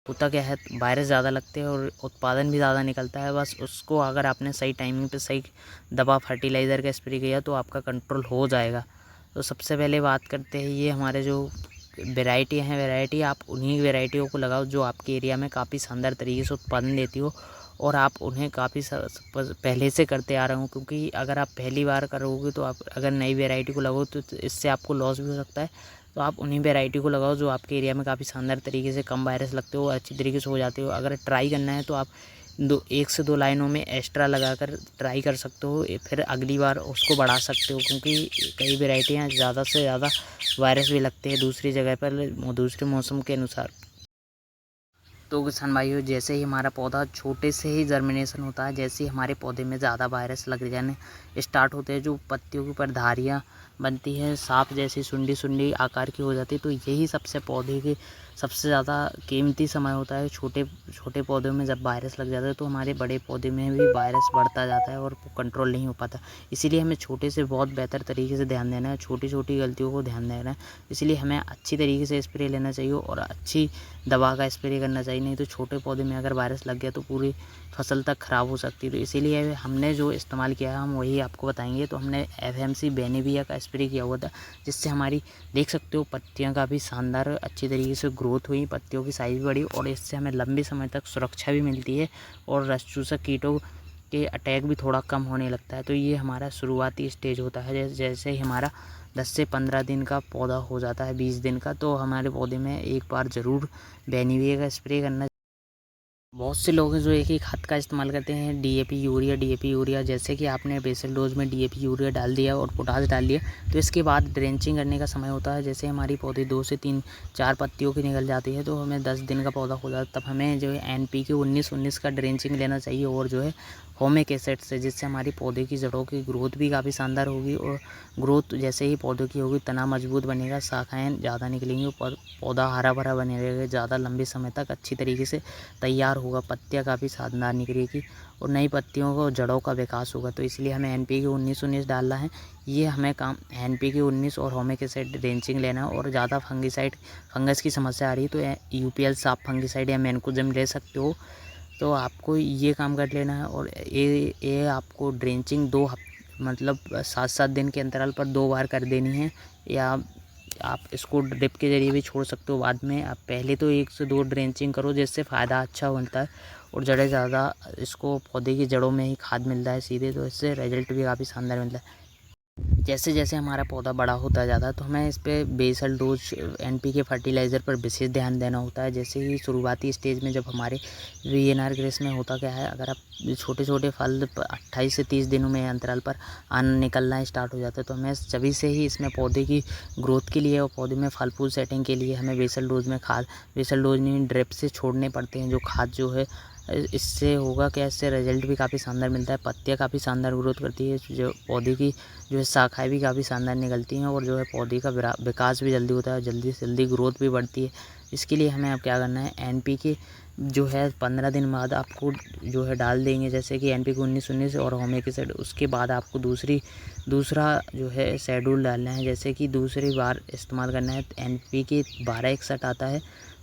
होता क्या है, वायरस ज़्यादा लगते हैं और उत्पादन भी ज़्यादा निकलता है। बस उसको अगर आपने सही टाइमिंग पे सही दवा फर्टिलाइज़र का स्प्रे किया तो आपका कंट्रोल हो जाएगा। तो सबसे पहले बात करते हैं, ये हमारे जो वैरायटी हैं, वैरायटी आप उन्हीं वैरायटियों को लगाओ जो आपके एरिया में काफ़ी शानदार तरीके से उत्पादन देती हो और आप उन्हें काफ़ी पहले से करते आ रहे हो। क्योंकि अगर आप पहली बार करोगे तो आप अगर नई वैरायटी को लगाओ तो इससे आपको लॉस भी हो सकता है। तो आप उन्हीं वैरायटी को लगाओ जो आपके एरिया में काफ़ी शानदार तरीके से कम वायरस लगते हो, अच्छी तरीके से हो जाते हो। अगर ट्राई करना है तो आप 1 से 2 लाइनों में एक्स्ट्रा लगाकर ट्राई कर सकते हो, फिर अगली बार उसको बढ़ा सकते हो। क्योंकि कई वैरायटियाँ ज़्यादा से ज़्यादा वायरस भी लगते हैं दूसरी जगह पर दूसरे मौसम के अनुसार। तो किसान भाइयों, जैसे ही हमारा पौधा छोटे से ही जर्मिनेशन होता है, जैसे ही हमारे पौधे में ज़्यादा वायरस लग जाने स्टार्ट होते हैं, जो पत्तियों के ऊपर धारियाँ बनती हैं, सांप जैसी सुंडी सुंडी आकार की हो जाती है, तो यही सबसे पौधे के सबसे ज़्यादा कीमती समय होता है। छोटे छोटे पौधों में जब वायरस लग जाता है तो हमारे बड़े पौधे में भी वायरस बढ़ता जाता है और कंट्रोल नहीं हो पाता। इसीलिए हमें छोटे से बहुत बेहतर तरीके से ध्यान देना है, छोटी छोटी गलतियों को ध्यान देना है। इसलिए हमें अच्छी तरीके से स्प्रे लेना चाहिए और अच्छी दवा का स्प्रे करना चाहिए। नहीं तो छोटे पौधे में अगर वायरस लग गया तो पूरी फसल तक ख़राब हो सकती है। तो इसीलिए हमने जो इस्तेमाल किया है हम वही आपको बताएंगे। तो हमने FMC बेनिविया का स्प्रे किया हुआ था, जिससे हमारी देख सकते हो पत्तियां काफ़ी शानदार अच्छी तरीके से ग्रोथ हुई, पत्तियों की साइज़ बढ़ी और इससे हमें लंबे समय तक सुरक्षा भी मिलती है और रस चूसक कीटों के अटैक भी थोड़ा कम होने लगता है। तो ये हमारा शुरुआती स्टेज होता है। जैसे ही हमारा 10 से 15 दिन का पौधा हो जाता है, 20 दिन का, तो हमारे पौधे में एक बार ज़रूर बेनिविया का स्प्रे करना। बहुत से लोग हैं जो एक ही खाद का इस्तेमाल करते हैं, DAP यूरिया। जैसे कि आपने बेसल डोज में DAP यूरिया डाल दिया और पोटाश डाल दिया, तो इसके बाद ड्रेंचिंग करने का समय होता है। जैसे हमारी पौधे 2 से 3-4 पत्तियों की निकल जाती है, तो हमें 10 दिन का पौधा हो जाता है, तब हमें जो है NPK 19-19 का ड्रेंचिंग लेना चाहिए और जो है होमिक एसिड से, जिससे हमारी पौधे की जड़ों की ग्रोथ भी काफ़ी शानदार होगी और ग्रोथ जैसे ही पौधों की होगी, तना मजबूत बनेगा, शाखाएँ ज़्यादा निकलेंगी और पौधा हरा भरा बने रहेगा, ज़्यादा लंबे समय तक अच्छी तरीके से तैयार होगा, पत्तियाँ काफ़ी शानदार निकलेगी और नई पत्तियों को जड़ों का विकास होगा। तो इसलिए हमें NPK 19-19 डालना है। ये हमें काम NPK 19 और होमिक एसिड ड्रेंचिंग लेना है। और ज़्यादा फंगस की समस्या आ रही है तो UPL साफ फंगिसाइड या मैनकोजेब ले सकते हो। तो आपको ये काम कर लेना है और ये आपको ड्रेंचिंग 2 मतलब 7-7 दिन के अंतराल पर 2 बार कर देनी है, या आप इसको ड्रिप के ज़रिए भी छोड़ सकते हो बाद में। आप पहले तो 1 से 2 ड्रेंचिंग करो, जिससे फ़ायदा अच्छा होता है और जड़ें ज़्यादा इसको पौधे की जड़ों में ही खाद मिलता है सीधे, तो इससे रिजल्ट भी काफ़ी शानदार मिलता है। जैसे जैसे हमारा पौधा बड़ा होता जाता है तो हमें इस पर बेसल डोज NPK फर्टिलाइज़र पर विशेष ध्यान देना होता है। जैसे ही शुरुआती स्टेज में जब हमारे VNR ग्रेस में होता क्या है, अगर आप छोटे छोटे फल 28 से 30 दिनों में अंतराल पर निकलना स्टार्ट हो जाता है, तो हमें सभी से ही इसमें पौधे की ग्रोथ के लिए और पौधे में फल फूल सेटिंग के लिए हमें बेसल डोज में खाद, बेसल डोज नहीं ड्रिप से छोड़ने पड़ते हैं जो खाद जो है। इससे होगा क्या, इससे रिजल्ट भी काफ़ी शानदार मिलता है, पत्तियाँ काफ़ी शानदार ग्रोथ करती है, जो पौधे की जो है शाखाएँ भी काफ़ी शानदार निकलती हैं और जो है पौधे का विकास भी जल्दी होता है, जल्दी से जल्दी ग्रोथ भी बढ़ती है। इसके लिए हमें अब क्या करना है, NPK जो है 15 दिन बाद आपको जो है डाल देंगे, जैसे कि NPK 19-19 और होमिक एसिड। उसके बाद आपको दूसरा जो है शेड्यूल डालना है, जैसे कि दूसरी बार इस्तेमाल करना है NPK 1261 आता है,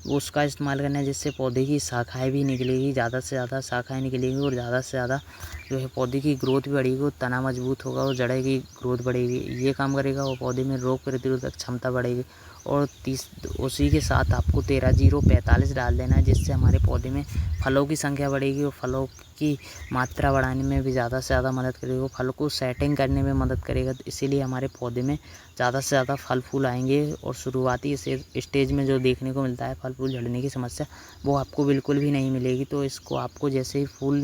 उसका इस्तेमाल करना है, जिससे पौधे की शाखाएँ भी निकलेगी, ज़्यादा से ज़्यादा शाखाएँ निकलेंगी और ज़्यादा से ज़्यादा जो है पौधे की ग्रोथ भी बढ़ेगी और तना मजबूत होगा और जड़ें की ग्रोथ बढ़ेगी। ये काम करेगा और पौधे में रोग प्रतिरोधक क्षमता बढ़ेगी। और उसी के साथ आपको 13-0-45 डाल देना है, जिससे हमारे पौधे में फलों की संख्या बढ़ेगी और फलों की मात्रा बढ़ाने में भी ज़्यादा से ज़्यादा मदद करेगा, फल को सेटिंग करने में मदद करेगा। तो इसीलिए हमारे पौधे में ज़्यादा से ज़्यादा फल फूल आएंगे और शुरुआती स्टेज में जो देखने को मिलता है फल फूल झड़ने की समस्या, वो आपको बिल्कुल भी नहीं मिलेगी। तो इसको आपको जैसे ही फूल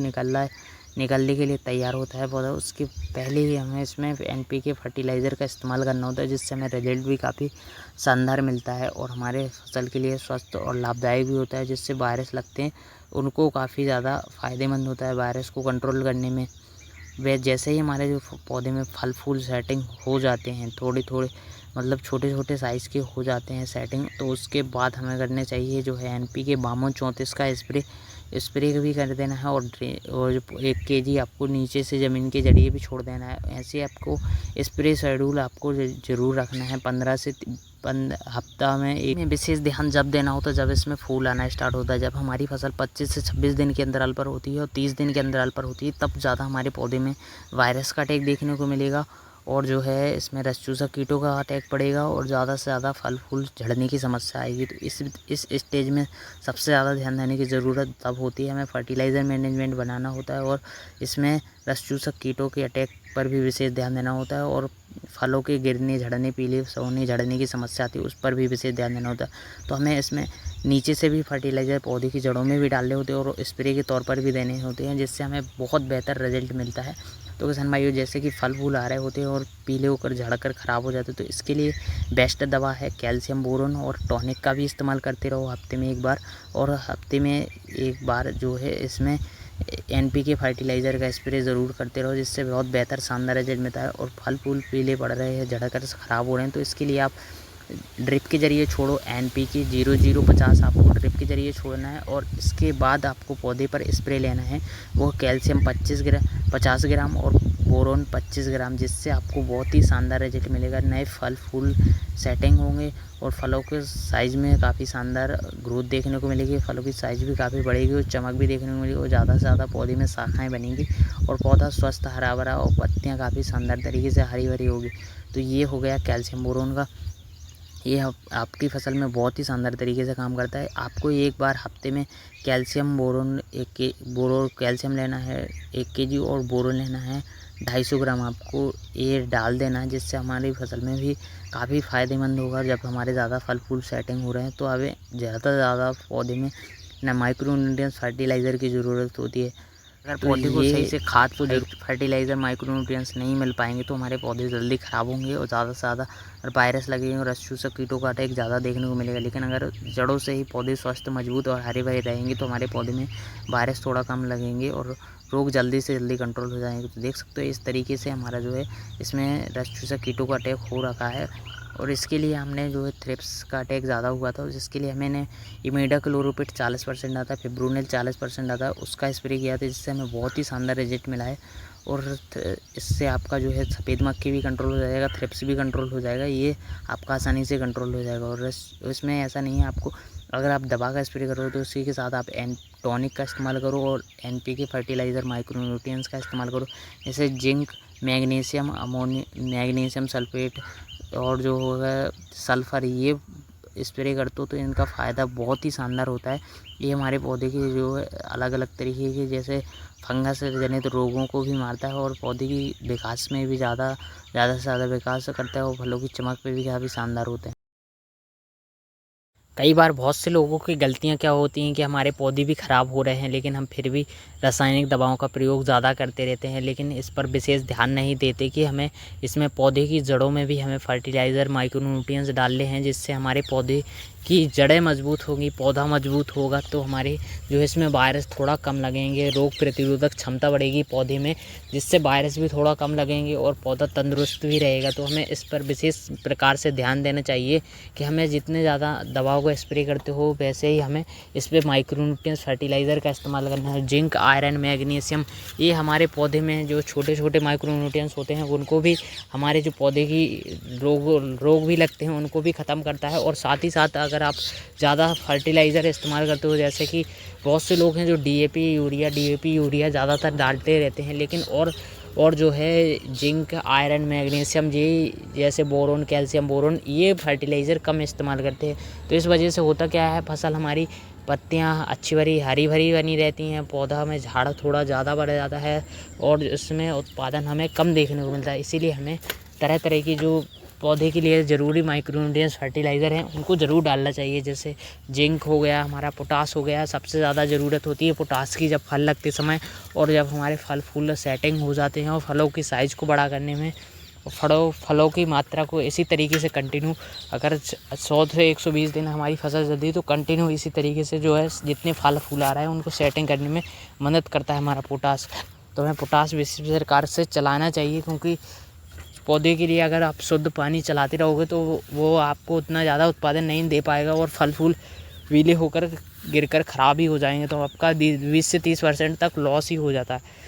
निकलने के लिए तैयार होता है पौधा, उसके पहले ही हमें इसमें NPK फर्टिलाइज़र का इस्तेमाल करना होता है, जिससे हमें रिजल्ट भी काफ़ी शानदार मिलता है और हमारे फसल के लिए स्वस्थ और लाभदायक भी होता है। जिससे वायरस लगते हैं उनको काफ़ी ज़्यादा फ़ायदेमंद होता है वायरस को कंट्रोल करने में। वे जैसे ही हमारे जो पौधे में फल फूल सेटिंग हो जाते हैं, थोड़े थोड़े मतलब छोटे छोटे साइज़ के हो जाते हैं सेटिंग, तो उसके बाद हमें करने चाहिए जो है NPK 52-34 का स्प्रे भी कर देना है और 1 kg आपको नीचे से ज़मीन के जरिए भी छोड़ देना है। ऐसे आपको स्प्रे शेड्यूल आपको ज़रूर रखना है, 15 से हफ्ता में एक विशेष ध्यान जब देना होता है जब इसमें फूल आना स्टार्ट होता है। जब हमारी फसल 25 से 26 दिन के अंदर अल्पर होती है और 30 दिन के अंदर अल्पर होती है, तब ज़्यादा हमारे पौधे में वायरस का अटैक देखने को मिलेगा और जो है इसमें रस चूसक कीटों का अटैक पड़ेगा और ज़्यादा से ज़्यादा फल फूल झड़ने की समस्या आएगी। तो इस स्टेज में सबसे ज़्यादा ध्यान देने की ज़रूरत तब होती है, हमें फर्टिलाइज़र मैनेजमेंट बनाना होता है और इसमें रस चूसक कीटों के अटैक पर भी विशेष ध्यान देना होता है और फलों के गिरने, झड़ने, पीले होने, झड़ने की समस्या आती है, उस पर भी विशेष ध्यान देना होता है। तो हमें इसमें नीचे से भी फर्टिलाइज़र पौधे की जड़ों में भी डालने होते हैं और स्प्रे के तौर पर भी देने होते हैं, जिससे हमें बहुत बेहतर रिजल्ट मिलता है। तो किसान भाइयों, जैसे कि फल फूल आ रहे होते हैं और पीले होकर झड़कर ख़राब हो जाते हैं, तो इसके लिए बेस्ट दवा है कैल्शियम बोरोन और टॉनिक का भी इस्तेमाल करते रहो हफ्ते में एक बार, और हफ्ते में एक बार जो है इसमें NPK फर्टिलाइज़र का स्प्रे ज़रूर करते रहो, जिससे बहुत बेहतर शानदार रिजल्ट मिलता है। और फल फूल पीले पड़ रहे हैं, झड़कर ख़राब हो रहे हैं, तो इसके लिए आप ड्रिप के ज़रिए छोड़ो। NPK 0050 आपको ड्रिप के ज़रिए छोड़ना है और इसके बाद आपको पौधे पर स्प्रे लेना है, वो कैल्शियम 50 ग्राम और बोरोन 25 ग्राम, जिससे आपको बहुत ही शानदार रिजल्ट मिलेगा। नए फल फूल सेटिंग होंगे और फलों के साइज़ में काफ़ी शानदार ग्रोथ देखने को मिलेगी, फलों की साइज़ भी काफ़ी बढ़ेगी और चमक भी देखने को मिलेगी और ज़्यादा से ज़्यादा पौधे में शाखाएँ बनेंगी और पौधा स्वस्थ हरा भरा और पत्तियाँ काफ़ी शानदार तरीके से हरी भरी होगी। तो ये हो गया कैल्शियम बोरोन का, ये आपकी फसल में बहुत ही शानदार तरीके से काम करता है। आपको एक बार हफ्ते में कैल्शियम बोरोन कैल्शियम लेना है 1 kg और बोरोन लेना है 250 ग्राम, आपको ये डाल देना है, जिससे हमारी फसल में भी काफ़ी फ़ायदेमंद होगा। जब हमारे ज़्यादा फल फूल सेटिंग हो रहे हैं तो हमें ज़्यादा से ज़्यादा पौधे में ना माइक्रो न्यूट्रिएंट्स फर्टिलाइज़र की ज़रूरत होती है। अगर पौधे को सही से खाद को फर्टिलाइज़र माइक्रो न्यूट्रिएंट्स नहीं मिल पाएंगे तो हमारे पौधे जल्दी ख़राब होंगे और ज़्यादा से ज़्यादा वायरस लगेंगे और रस चूसक कीटों का अटैक ज़्यादा देखने को मिलेगा। लेकिन अगर जड़ों से ही पौधे स्वस्थ, मजबूत और हरे भरे रहेंगे तो हमारे पौधे में वायरस थोड़ा कम लगेंगे और रोग जल्दी से जल्दी कंट्रोल हो जाएंगे। तो देख सकते हो इस तरीके से हमारा जो है इसमें रस चूसक कीटों का अटैक हो रखा है और इसके लिए हमने जो है थ्रिप्स का अटैक ज़्यादा हुआ था, जिसके लिए मैंने इमिडाक्लोरोपिड 40% आता है, फिब्रोनिल 40% आता है, उसका स्प्रे किया था, जिससे हमें बहुत ही शानदार रिजल्ट मिला है। और इससे आपका जो है सफ़ेद मक्खी भी कंट्रोल हो जाएगा, थ्रिप्स भी कंट्रोल हो जाएगा, ये आपका आसानी से कंट्रोल हो जाएगा। और इसमें ऐसा नहीं है, आपको अगर आप दवा का स्प्रे करो तो उसी के साथ आप टॉनिक का इस्तेमाल करो और NPK फर्टिलाइज़र माइक्रो न्यूट्रिएंट्स का इस्तेमाल करो, जैसे जिंक, मैग्नीशियम सल्फेट और जो होगा सल्फ़र, ये स्प्रे करते हो तो इनका फ़ायदा बहुत ही शानदार होता है। ये हमारे पौधे के जो है अलग अलग तरीके के जैसे फंगस जनित रोगों को भी मारता है और पौधे की विकास में भी ज़्यादा से ज़्यादा विकास करता है और फलों की चमक पे भी काफ़ी शानदार होते हैं। कई बार बहुत से लोगों की गलतियां क्या होती हैं कि हमारे पौधे भी ख़राब हो रहे हैं लेकिन हम फिर भी रासायनिक दवाओं का प्रयोग ज़्यादा करते रहते हैं, लेकिन इस पर विशेष ध्यान नहीं देते कि हमें इसमें पौधे की जड़ों में भी हमें फर्टिलाइज़र माइक्रो न्यूट्रिएंट्स डालने हैं, जिससे हमारे पौधे की जड़ें मजबूत होंगी, पौधा मजबूत होगा तो हमारे जो है इसमें वायरस थोड़ा कम लगेंगे, रोग प्रतिरोधक क्षमता बढ़ेगी पौधे में, जिससे वायरस भी थोड़ा कम लगेंगे और पौधा तंदुरुस्त भी रहेगा। तो हमें इस पर विशेष प्रकार से ध्यान देना चाहिए कि हमें जितने ज़्यादा दवाओं को स्प्रे करते हो वैसे ही हमें इस पर माइक्रो न्यूट्रिएंट्स फर्टिलाइज़र का इस्तेमाल करना है। जिंक, आयरन, मैग्नीशियम, ये हमारे पौधे में जो छोटे छोटे माइक्रो न्यूट्रिएंट्स होते हैं उनको भी, हमारे जो पौधे की रोग भी लगते हैं उनको भी ख़त्म करता है। और साथ ही साथ अगर आप ज़्यादा फर्टिलाइज़र इस्तेमाल करते हो, जैसे कि बहुत से लोग हैं जो DAP यूरिया ज़्यादातर डालते रहते हैं, लेकिन और जो है जिंक, आयरन, मैग्नीशियम, ये जैसे बोरोन, कैल्शियम बोरोन, ये फर्टिलाइज़र कम इस्तेमाल करते हैं। तो इस वजह से होता क्या है, फसल हमारी पत्तियां अच्छी भरी हरी भरी बनी रहती हैं, पौधा में झाड़ थोड़ा ज़्यादा बढ़ जाता है और इसमें उत्पादन हमें कम देखने को मिलता है। इसीलिए हमें तरह तरह की जो पौधे के लिए ज़रूरी माइक्रो न्यूट्रिएंट्स फर्टिलाइज़र हैं उनको ज़रूर डालना चाहिए। जैसे जिंक हो गया, हमारा पोटास हो गया, सबसे ज़्यादा ज़रूरत होती है पोटास की जब फल लगते समय और जब हमारे फल फूल सेटिंग हो जाते हैं और फलों की साइज़ को बड़ा करने में, फलों की मात्रा को इसी तरीके से कंटिन्यू, अगर 100 से 120 दिन हमारी फसल चलती है तो कंटिन्यू इसी तरीके से जो है जितने फल फूल आ रहा है उनको सेटिंग करने में मदद करता है हमारा पोटास। तो हमें पोटास विशेष प्रकार से चलाना चाहिए, क्योंकि पौधे के लिए अगर आप शुद्ध पानी चलाते रहोगे तो वो आपको उतना ज़्यादा उत्पादन नहीं दे पाएगा और फल फूल पीले होकर गिरकर ख़राब ही हो जाएंगे, तो आपका 20 से 30% तक लॉस ही हो जाता है।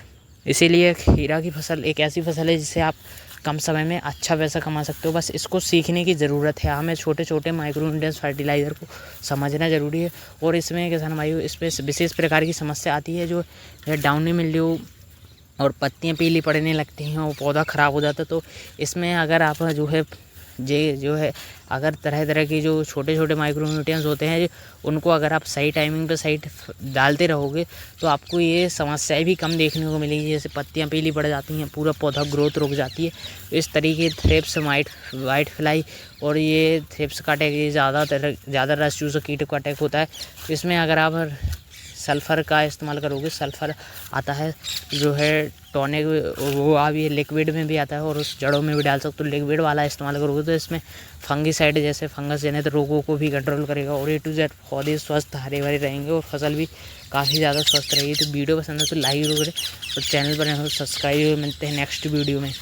इसीलिए खीरा की फसल एक ऐसी फसल है जिसे आप कम समय में अच्छा पैसा कमा सकते हो। बस इसको सीखने की ज़रूरत है। हमें छोटे छोटे माइक्रो न्यूट्रिएंट्स फर्टिलाइज़र को समझना ज़रूरी है। और इसमें किसान भाइयों इसमें विशेष प्रकार की समस्या आती है, जो है डाउनी मिल्ड्यू और पत्तियां पीली पड़ने लगती हैं और पौधा ख़राब हो जाता है। तो इसमें अगर आप जो है अगर तरह तरह की जो छोटे छोटे माइक्रो न्यूट्रिएंट्स होते हैं, उनको अगर आप सही टाइमिंग पे सही डालते रहोगे तो आपको ये समस्याएं भी कम देखने को मिलेगी। जैसे पत्तियां पीली पड़ जाती हैं, पूरा पौधा ग्रोथ रुक जाती है। तो इस तरीके थ्रिप्स, वाइट फ्लाई और ये थ्रिप्स का अटैक, ये ज़्यादा रस चूसक कीट का अटैक होता है। तो इसमें अगर आप सल्फ़र का इस्तेमाल करोगे, सल्फ़र आता है जो है टॉनिक, वो अभी लिक्विड में भी आता है और उस जड़ों में भी डाल सकते हो। लिक्विड वाला इस्तेमाल करोगे तो इसमें फंगिसाइड जैसे फंगस जनित रोगों को भी कंट्रोल करेगा और A to Z पौधे स्वस्थ हरे भरे रहेंगे और फसल भी काफ़ी ज़्यादा स्वस्थ रहेगी। तो वीडियो पसंद है तो लाइक करें और चैनल पर सब्सक्राइब। मिलते हैं नेक्स्ट वीडियो में।